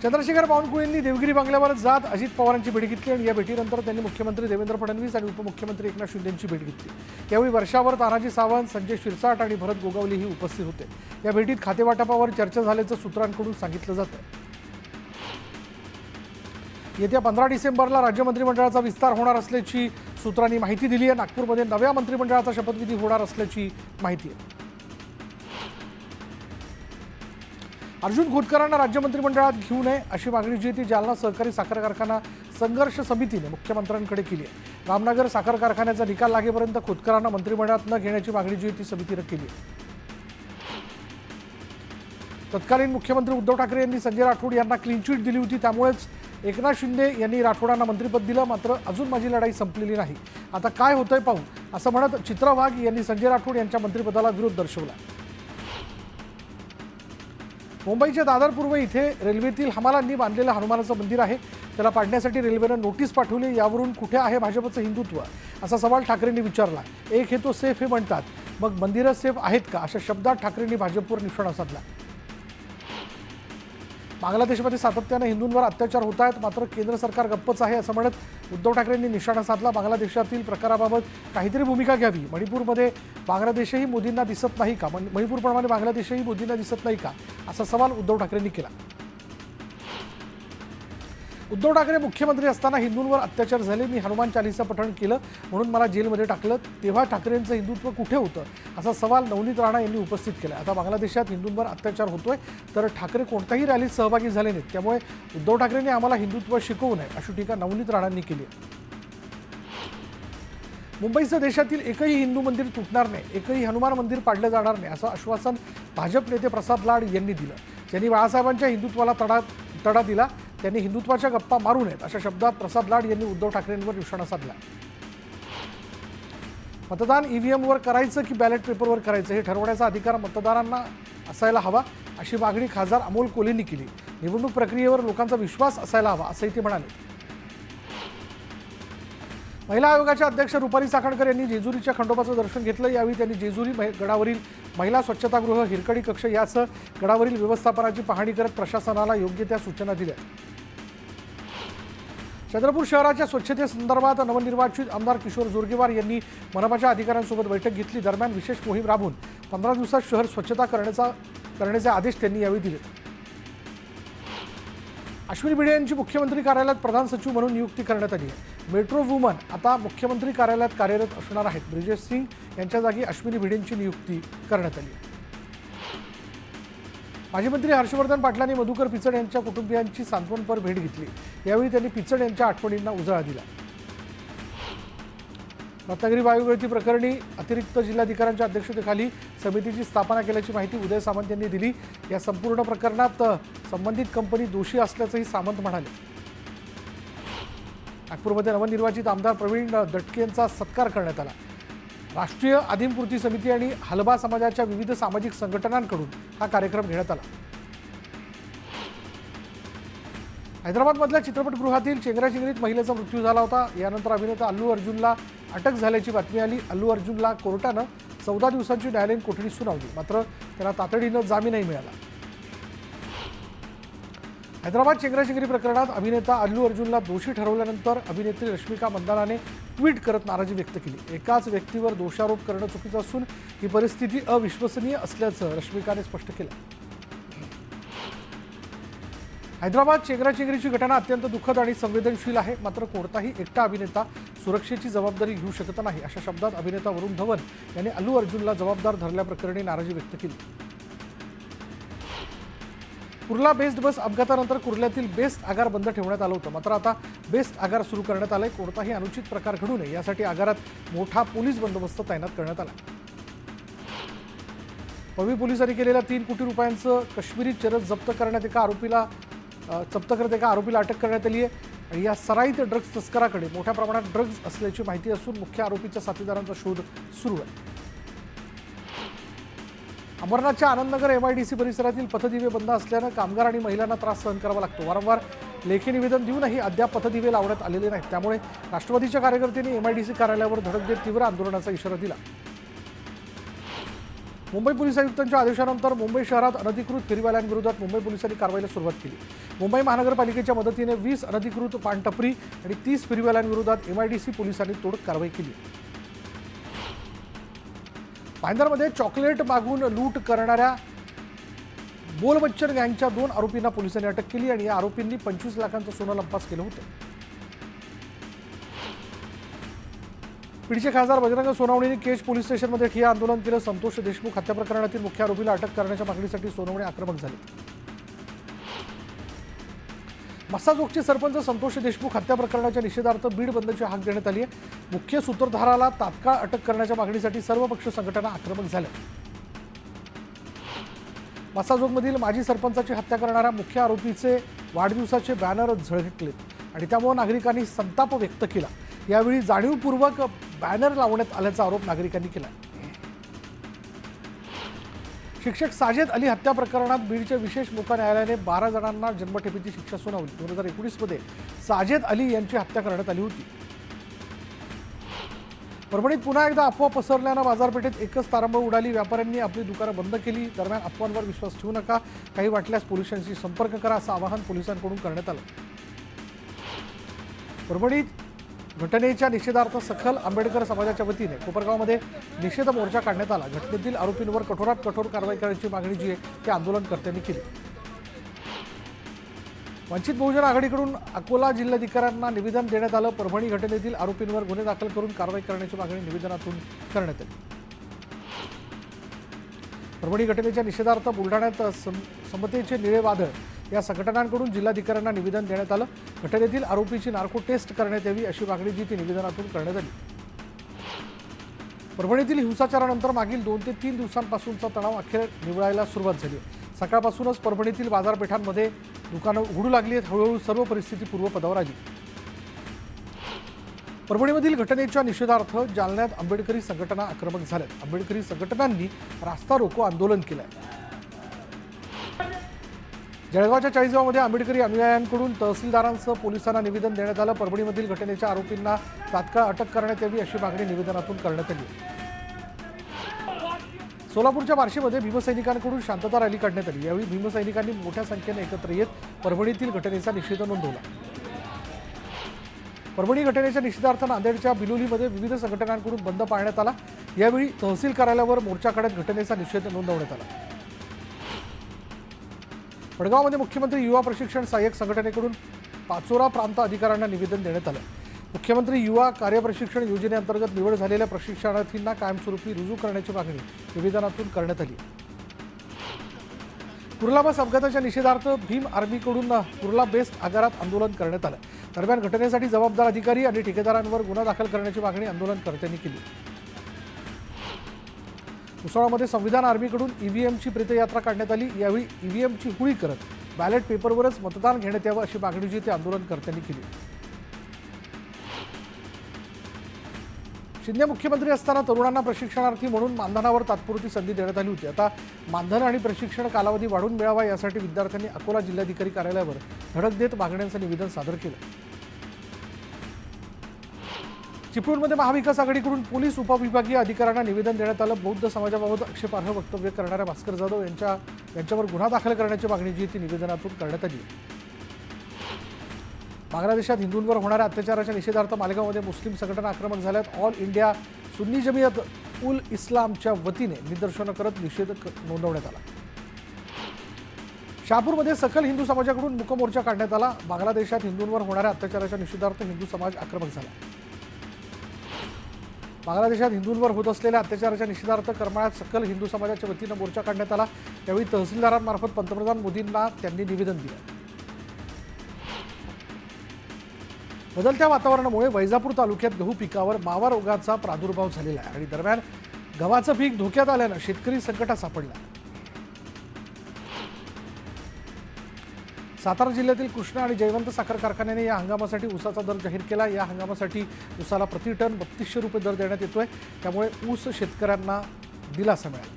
चंद्रशेखर बावनकुळेंनी देवगिरी बंगल्यावर जात अजित पवारांची भेट घेतली आणि या भेटीनंतर त्यांनी मुख्यमंत्री देवेंद्र फडणवीस आणि उपमुख्यमंत्री एकनाथ शिंदेंची भेट घेतली। यावेळी वर्षावर तानाजी सावंत, संजय शिरसाट आणि भरत गोगावलेही उपस्थित होते। या भेटीत खातेवाटपावर चर्चा झाल्याचं सूत्रांकडून सांगितलं जातं। येत्या 15 डिसेंबरला राज्य मंत्रिमंडळाचा विस्तार होणार असल्याची सूत्रांनी माहिती दिली आहे। नागपूरमध्ये नव्या मंत्रिमंडळाचा शपथविधी होणार असल्याची माहिती आहे। अर्जुन खोतकरांना राज्य मंत्रिमंडळात घेऊ नये अशी मागणी जी ती जालना सहकारी साखर कारखाना संघर्ष समितीने मुख्यमंत्र्यांकडे केली आहे। रामनगर साखर कारखान्याचा निकाल लागेपर्यंत खोतकरांना मंत्रिमंडळात न घेण्याची मागणी जी ती समितीने केली आहे। तत्कालीन मुख्यमंत्री उद्धव ठाकरे यांनी संजय राठोड यांना क्लीन चिट दिली होती, त्यामुळेच एकनाथ शिंदे यांनी राठोडांना मंत्रिपद दिलं। मात्र अजून माझी लढाई संपलेली नाही, आता काय होतंय पाहू असं म्हणत चित्रा वाघ यांनी संजय राठोड यांच्या मंत्रिपदाला विरोध दर्शवला। मुंबईच्या दादर पूर्व इथे रेल्वेतील हमालांनी बांधलेलं हनुमानाचं मंदिर आहे, त्याला पाडण्यासाठी रेल्वेनं नोटीस पाठवली। यावरून कुठे आहे भाजपचं हिंदुत्व असा सवाल ठाकरेंनी विचारला। एक हे तो सेफ हे म्हणतात, मग मंदिरं सेफ आहेत का अशा शब्दात ठाकरेंनी भाजपवर निशाणा साधला। बांगलादेशमध्ये सातत्याने हिंदूंवर अत्याचार होत आहेत, मात्र केंद्र सरकार गप्पच आहे असं म्हणत उद्धव ठाकरेंनी निशाणा साधला। बांगलादेशातील प्रकाराबाबत काहीतरी भूमिका घ्यावी। मणिपूरमध्ये बांगलादेशही मोदींना दिसत नाही का, मणिपूरप्रमाणे बांगलादेशही मोदींना दिसत नाही का असा सवाल उद्धव ठाकरेंनी केला। उद्धव ठाकरे मुख्यमंत्री असताना हिंदूंवर अत्याचार झाले, मी हनुमान चालीसा पठण केलं म्हणून मला जेलमध्ये टाकलं, तेव्हा ठाकरेंचं हिंदुत्व कुठे होतं असा सवाल नवनीत राणा यांनी उपस्थित केला। आता बांगलादेशात हिंदूंवर अत्याचार होतोय तर ठाकरे कोणत्याही रॅलीत सहभागी झाले नाहीत, त्यामुळे उद्धव ठाकरेंनी आम्हाला हिंदुत्व शिकवू नये अशी टीका नवनीत राणांनी केली। मुंबईसह देशातील एकही हिंदू मंदिर तुटणार नाही, एकही हनुमान मंदिर पाडलं जाणार नाही असं आश्वासन भाजप नेते प्रसाद लाड यांनी दिलं। ज्यांनी बाळासाहेबांच्या हिंदुत्वाला तडा दिला त्यांनी हिंदुत्वाच्या गप्पा मारू नयेत अशा शब्दात प्रसाद लाड यांनी उद्धव ठाकरेंवर निशाणा साधला। मतदान ईव्हीएमवर करायचं की बॅलेट पेपरवर करायचं हे ठरवण्याचा अधिकार मतदारांना असायला हवा अशी मागणी खासदार अमोल कोल्हेंनी केली। निवडणूक प्रक्रियेवर लोकांचा विश्वास असायला हवा असंही ते म्हणाले। महिला आयोगाच्या अध्यक्ष रुपाली चाकणकर यांनी जेजुरीच्या खंडोबाचं दर्शन घेतलं। यावेळी त्यांनी जेजुरी गडावरील महिला स्वच्छतागृह, हिरकणी कक्ष यासह गडावरील व्यवस्थापनाची पाहणी करत प्रशासनाला योग्य त्या सूचना दिल्या। चंद्रपूर शहराच्या स्वच्छतेसंदर्भात नवनिर्वाचित आमदार किशोर जोरगेवार यांनी मनपाच्या अधिकाऱ्यांसोबत बैठक घेतली। दरम्यान विशेष मोहीम राबवून 15 दिवसात शहर स्वच्छता करण्याचे आदेश त्यांनी यावेळी दिले। अश्विनी भिडे यांची मुख्यमंत्री कार्यालयात प्रधान सचिव म्हणून नियुक्ती करण्यात आली आहे। मेट्रो वुमन आता मुख्यमंत्री कार्यालयात कार्यरत असणार आहेत। ब्रिजेश सिंग यांच्या जागी अश्विनी भिडेंची नियुक्ती करण्यात आली आहे। माजी मंत्री हर्षवर्धन पाटलांनी मधुकर पिचड यांच्या कुटुंबियांची सांत्वनपर भेट घेतली। यावेळी त्यांनी पिचड यांच्या आठवणींना उजाळा दिला। रत्नागिरी वायुगळती प्रकरणी अतिरिक्त जिल्हाधिकाऱ्यांच्या अध्यक्षतेखाली समितीची स्थापना केल्याची माहिती उदय सामंत यांनी दिली। या संपूर्ण प्रकरणात संबंधित कंपनी दोषी असल्याचंही सामंत म्हणाले। नागपूरमध्ये नवनिर्वाचित आमदार प्रवीण दटके यांचा सत्कार करण्यात आला। राष्ट्रीय आदिमपूर्ती समिती आणि हलबा समाजाच्या विविध सामाजिक संघटनांकडून हा कार्यक्रम घेण्यात आला। हैदराबादमधल्या चित्रपटगृहातील चेंगराचेंगरीत महिलेचा मृत्यू झाला होता। यानंतर अभिनेता अल्लू अर्जुनला अटक झाल्याची बातमी आली। अल्लू अर्जुनला कोर्टानं 14 दिवसांची न्यायालयीन कोठडी सुनावली, मात्र त्याला तातडीनं जामीनही मिळाला। हैदराबाद चेंगराचेंगरी प्रकरणात अभिनेता अल्लू अर्जुनला दोषी ठरवल्यानंतर अभिनेत्री रश्मिका मंदानाने ट्विट करत नाराजी व्यक्त केली। एकाच व्यक्तीवर दोषारोप करणं चुकीचं असून ही परिस्थिती अविश्वसनीय असल्याचं रश्मिकाने स्पष्ट केलं। हैदराबाद चेंगराचेंगरीची घटना अत्यंत दुःखद आणि संवेदनशील आहे, मात्र कोणताही एकटा अभिनेता सुरक्षेची जबाबदारी घेऊ शकत नाही अशा शब्दात अभिनेता वरुण धवन यांनी अल्लू अर्जुनला जबाबदार धरल्याप्रकरणी नाराजी व्यक्त केली। कुर्ला बेस्ट बस अपघातानंतर कुर्ल्यातील बेस्ट आगार बंद ठेवण्यात आलं होतं, मात्र आता बेस्ट आगार सुरू करण्यात आलंय। कोणताही अनुचित प्रकार घडू नये यासाठी आगारात मोठा पोलीस बंदोबस्त तैनात करण्यात आला। पवी पोलिसांनी केलेल्या 3 कोटी रुपयांचं काश्मीरी चरस जप्त करत एका आरोपीला अटक करण्यात आली आहे। आणि या सराईत ड्रग्ज तस्कराकडे मोठ्या प्रमाणात ड्रग्ज असल्याची माहिती असून मुख्य आरोपीच्या साथीदारांचा शोध सुरू आहे। अमरनाथच्या आनंदनगर MIDC परिसरातील पथदिवे बंद असल्यानं कामगार आणि महिलांना त्रास सहन करावा लागतो। वारंवार लेखी निवेदन देऊनही अद्याप पथदिवे लावण्यात आलेले नाहीत, त्यामुळे राष्ट्रवादीच्या कार्यकर्त्यांनी MIDC कार्यालयावर धडक देत तीव्र आंदोलनाचा इशारा दिला। मुंबई पोलीस आयुक्तांच्या आदेशानंतर मुंबई शहरात अनधिकृत फेरीवाल्यांविरोधात मुंबई पोलिसांनी कारवाईला सुरुवात केली। मुंबई महानगरपालिकेच्या मदतीने 20 अनधिकृत पानटपरी आणि 30 फेरीवाल्यांविरोधात MIDC पोलिसांनी तोडक कारवाई केली। भाईंदरमध्ये चॉकलेट मागून लूट करणाऱ्या बोल बच्चन गँगच्या 2 आरोपींना पोलिसांनी अटक केली आणि या आरोपींनी 25 लाखांचं सोनं लंपास केलं होतं। बीडचे खासदार बजरंग सोनवणेंनी केज पोलीस स्टेशनमध्ये ठिय्या आंदोलन केलं। संतोष देशमुख हत्या प्रकरणातील मुख्य आरोपीला अटक करण्याच्या मागणीसाठी सोनवणे आक्रमक झाले। मस्साजोगचे सरपंच संतोष देशमुख हत्या प्रकरणाच्या निषेधार्थ बीड बंदची हाक देण्यात आली आहे। मुख्य सूत्रधाराला तात्काळ अटक करण्याच्या मागणीसाठी सर्व पक्ष संघटना आक्रमक झाल्या। मस्साजोगमधील माजी सरपंचाची हत्या करणाऱ्या मुख्य आरोपीचे वाढदिवसाचे बॅनर झळकलेत आणि त्यामुळे नागरिकांनी संताप व्यक्त केला। यावेळी जाणीवपूर्वक बॅनर लावण्यात आल्याचा आरोप नागरिकांनी केला। शिक्षक साजेद अली हत्या प्रकरणात बीडच्या विशेष मोका न्यायालयाने 12 जणांना जन्मठेपेची शिक्षा सुनावली। 2019 मध्ये साजेद अली यांची हत्या करण्यात आली होती। परभणीत पुन्हा एकदा अफवा पसरल्यानं बाजारपेठेत एकच तारंबळ उडाली। व्यापाऱ्यांनी आपली दुकानं बंद केली। दरम्यान अफवांवर विश्वास ठेवू नका, काही वाटल्यास पोलिसांशी संपर्क करा असं आवाहन पोलिसांकडून करण्यात आलं। परभणीत घटनेच्या निषेधार्थ सखल आंबेडकर समाजाच्या वतीने कोपरगावमध्ये निषेध मोर्चा काढण्यात आला। घटनेतील आरोपींवर कठोरात कठोर कारवाई करण्याची मागणी जी आहे ते आंदोलनकर्त्यांनी केली। वंचित बहुजन आघाडीकडून अकोला जिल्हाधिकाऱ्यांना निवेदन देण्यात आलं। परभणी घटनेतील आरोपींवर गुन्हे दाखल करून कारवाई करण्याची मागणी निवेदनातून करण्यात आली। परभणी घटनेच्या निषेधार्थ बुलढाण्यात समतेचे निळे वादळ या संघटनांकडून जिल्हाधिकाऱ्यांना निवेदन देण्यात आलं। घटनेतील आरोपीची नार्को टेस्ट करण्यात यावी अशी मागणी जी ती निवेदनातून करण्यात आली। परभणीतील हिंसाचारानंतर मागील 2 ते 3 दिवसांपासूनचा तणाव अखेर निवळायला सुरुवात झाली। सकाळपासूनच परभणीतील बाजारपेठांमध्ये दुकानं उघडू लागली आहेत। हळूहळू सर्व परिस्थिती पूर्वपदावर आली। परभणीमधील घटनेच्या निषेधार्थ जालन्यात आंबेडकरी संघटना आक्रमक झाल्यात। आंबेडकरी संघटनांनी रास्ता रोको आंदोलन केलंय। जळगावच्या चाळीसगावमध्ये आंबेडकरी अनुयायांकडून तहसीलदारांसह पोलिसांना निवेदन देण्यात आलं। परभणीमधील घटनेच्या आरोपींना तात्काळ अटक करण्यात यावी अशी मागणी निवेदनातून करण्यात आली। सोलापूरच्या बार्शीमध्ये भीमसैनिकांकडून शांतता रॅली काढण्यात आली। यावेळी भीमसैनिकांनी मोठ्या संख्येने एकत्र येत परभणीतील घटनेचा निषेध नोंदवला। परभणी घटनेच्या निषेधार्थ नांदेडच्या बिलोलीमध्ये विविध संघटनांकडून बंद पाळण्यात आला। यावेळी तहसील कार्यालयावर मोर्चा काढत घटनेचा निषेध नोंदवण्यात आला। वडगावमध्ये मुख्यमंत्री युवा प्रशिक्षण सहाय्यक संघटनेकडून पाचोरा प्रांत अधिकाऱ्यांना निवेदन देण्यात आलं। मुख्यमंत्री युवा कार्यप्रशिक्षण योजनेअंतर्गत निवड झालेल्या प्रशिक्षणार्थींना कायमस्वरूपी रुजू करण्याची मागणी निवेदनातून करण्यात आली। कुर्ला बस अपघाताच्या निषेधार्थ भीम आर्मीकडून कुर्ला बेस्ट आगारात आंदोलन करण्यात आलं। दरम्यान घटनेसाठी जबाबदार अधिकारी आणि ठेकेदारांवर गुन्हा दाखल करण्याची मागणी आंदोलनकर्त्यांनी केली। मुसळामध्ये संविधान आर्मीकडून ईव्हीएमची प्रेतयात्रा काढण्यात आली। यावेळी ईव्हीएमची हुळी करत बॅलेट पेपरवरच मतदान घेण्यात यावं अशी मागणी जी ते आंदोलनकर्त्यांनी केली। शिंदे मुख्यमंत्री असताना तरुणांना प्रशिक्षणार्थी म्हणून मानधनावर तात्पुरती संधी देण्यात आली होती। आता मानधन आणि प्रशिक्षण कालावधी वाढवून मिळावा यासाठी विद्यार्थ्यांनी अकोला जिल्हाधिकारी कार्यालयावर धडक देत मागण्यांचं निवेदन सादर केलं। चिपळूणमध्ये महाविकास आघाडीकडून पोलीस उपविभागीय अधिकाऱ्यांना निवेदन देण्यात आलं। बौद्ध समाजाबाबत आक्षेपार्ह वक्तव्य करणाऱ्या भास्कर जाधव यांच्यावर गुन्हा दाखल करण्याची मागणी जी ती निवेदनातून करण्यात आली। बांगलादेशात हिंदूंवर होणाऱ्या अत्याचाराच्या निषेधार्थ मालेगावमध्ये मुस्लिम संघटना आक्रमक झाल्यात। ऑल इंडिया सुन्नी जमियत उल इस्लामच्या वतीने निदर्शनं करत निषेध नोंदवण्यात आला। शहापूरमध्ये सकल हिंदू समाजाकडून मूकमोर्चा काढण्यात आला। बांगलादेशात हिंदूंवर होणाऱ्या अत्याचाराच्या निषेधार्थ हिंदू समाज आक्रमक झाला। बांगलादेशात हिंदूंवर होत असलेल्या अत्याचाराच्या निषेधार्थ करमाळ्यात सकल हिंदू समाजाच्या वतीनं मोर्चा काढण्यात आला। त्यावेळी तहसीलदारांमार्फत पंतप्रधान मोदींना त्यांनी निवेदन दिलं। बदलत्या वातावरणामुळे वैजापूर तालुक्यात गहू पिकावर मावा रोगाचा प्रादुर्भाव झालेला आहे आणि दरम्यान गव्हाचं पीक धोक्यात आल्यानं शेतकरी संकटात सापडला। सातारा जिल्ह्यातील कृष्णा आणि जयवंत साखर कारखान्याने या हंगामासाठी ऊसाचा दर जाहीर केला। या हंगामासाठी ऊसाला प्रति टन 3200 रुपये दर देण्यात येतोय। त्यामुळे ऊस शेतकऱ्यांना दिलासा मिळाला।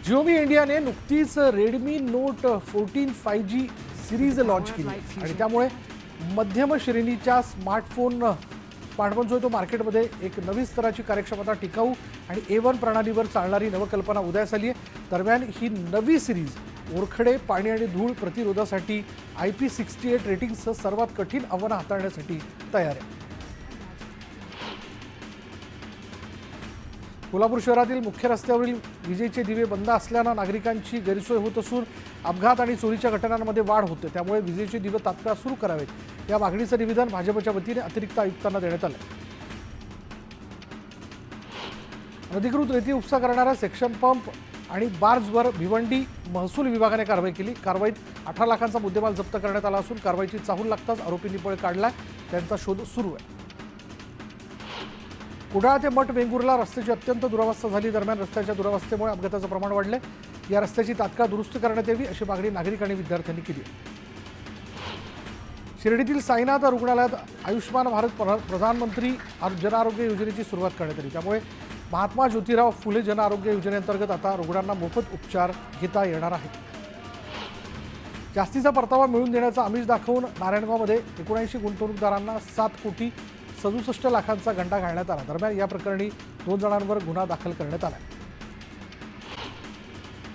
जिओमी इंडियाने नुकतीच Redmi note 14 5G series launch केली आणि त्यामुळे मध्यम श्रेणीच्या स्मार्टफोन जो आहे तो मार्केटमध्ये एक नवीन स्तराची कार्यक्षमता, टिकाऊ आणि A1 प्रणालीवर चालणारी नवकल्पना उदयास आली आहे. दरम्यान ही नवी सिरीज ओरखडे, पाणी आणि धूळ प्रतिरोधासाठी IP68 रेटिंगसह सर्वात कठीण आव्हानं हाताळण्यासाठी तयार आहे. कोल्हापूर शहरातील मुख्य रस्त्यावरील विजेचे दिवे बंद असल्यानं नागरिकांची गैरसोय होत असून अपघात आणि चोरीच्या घटनांमध्ये वाढ होते. त्यामुळे विजेचे दिवे तात्काळ सुरू करावेत या मागणीचं निवेदन भाजपच्या वतीने अतिरिक्त आयुक्तांना देण्यात आलं. अनधिकृत रेती उपसा करणाऱ्या सेक्शन पंप आणि बार्जवर भिवंडी महसूल विभागाने कारवाई केली. कारवाईत 18 लाखांचा मुद्देमाल जप्त करण्यात आला असून कारवाईची चाहूल लागताच आरोपींनी पळ काढला. त्यांचा शोध सुरू आहे. कुडाळ ते मठ वेंगुर्ला रस्त्याची अत्यंत दुरावस्था झाली. दरम्यान रस्त्याच्या दुरावस्थेमुळे अपघाताचं प्रमाण वाढले. या रस्त्याची तात्काळ दुरुस्ती करण्यात यावी अशी मागणी नागरिक आणि विद्यार्थ्यांनी केली. शिर्डीतील साईनाथ रुग्णालयात आयुष्मान भारत प्रधानमंत्री जनआरोग्य योजनेची सुरुवात करण्यात आली. त्यामुळे महात्मा ज्योतिराव फुले जनआरोग्य योजनेअंतर्गत आता रुग्णांना मोफत उपचार घेता येणार आहेत. जास्तीचा परतावा मिळवून देण्याचा आमिष दाखवून नारायणगावमध्ये 79 गुंतवणूकदारांना 7,67,00,00,000चा गंडा घालण्यात आला. दरम्यान या प्रकरणी 2 जणांवर गुन्हा दाखल करण्यात आला.